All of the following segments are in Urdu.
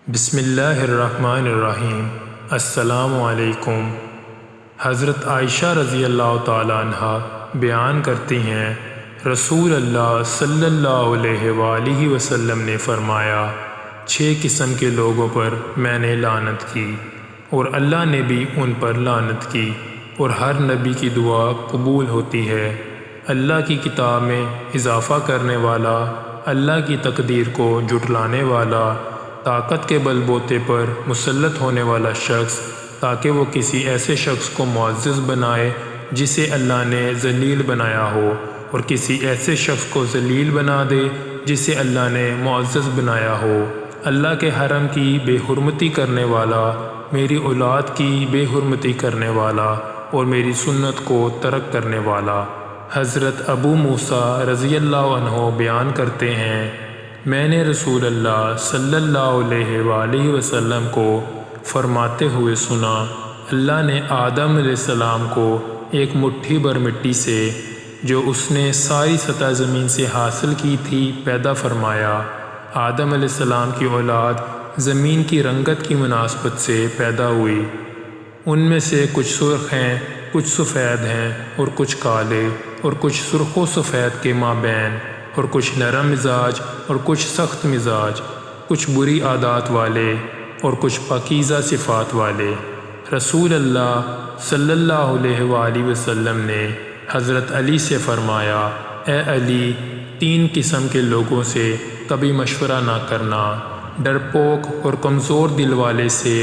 بسم اللہ الرحمن الرحیم۔ السلام علیکم۔ حضرت عائشہ رضی اللہ تعالیٰ عنہ بیان کرتی ہیں، رسول اللہ صلی اللہ علیہ وآلہ وسلم نے فرمایا، 6 قسم کے لوگوں پر میں نے لعنت کی اور اللہ نے بھی ان پر لعنت کی، اور ہر نبی کی دعا قبول ہوتی ہے۔ اللہ کی کتاب میں اضافہ کرنے والا، اللہ کی تقدیر کو جھٹلانے والا، طاقت کے بل بوتے پر مسلط ہونے والا شخص تاکہ وہ کسی ایسے شخص کو معزز بنائے جسے اللہ نے ذلیل بنایا ہو، اور کسی ایسے شخص کو ذلیل بنا دے جسے اللہ نے معزز بنایا ہو، اللہ کے حرم کی بے حرمتی کرنے والا، میری اولاد کی بے حرمتی کرنے والا، اور میری سنت کو ترک کرنے والا۔ حضرت ابو موسیٰ رضی اللہ عنہ بیان کرتے ہیں، میں نے رسول اللہ صلی اللہ علیہ وآلہ وسلم کو فرماتے ہوئے سنا، اللہ نے آدم علیہ السلام کو ایک مٹھی بھر مٹی سے جو اس نے ساری سطح زمین سے حاصل کی تھی پیدا فرمایا۔ آدم علیہ السلام کی اولاد زمین کی رنگت کی مناسبت سے پیدا ہوئی، ان میں سے کچھ سرخ ہیں، کچھ سفید ہیں، اور کچھ کالے، اور کچھ سرخ و سفید کے مابین، اور کچھ نرم مزاج اور کچھ سخت مزاج، کچھ بری عادات والے اور کچھ پاکیزہ صفات والے۔ رسول اللہ صلی اللہ علیہ وآلہ وسلم نے حضرت علی سے فرمایا، اے علی، 3 قسم کے لوگوں سے کبھی مشورہ نہ کرنا، ڈرپوک اور کمزور دل والے سے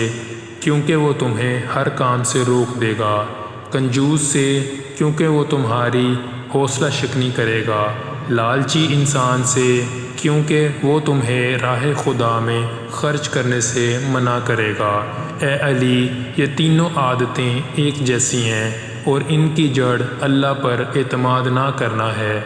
کیونکہ وہ تمہیں ہر کام سے روک دے گا، کنجوس سے کیونکہ وہ تمہاری حوصلہ شکنی کرے گا، لالچی انسان سے کیونکہ وہ تمہیں راہ خدا میں خرچ کرنے سے منع کرے گا۔ اے علی، یہ تینوں عادتیں ایک جیسی ہیں اور ان کی جڑ اللہ پر اعتماد نہ کرنا ہے۔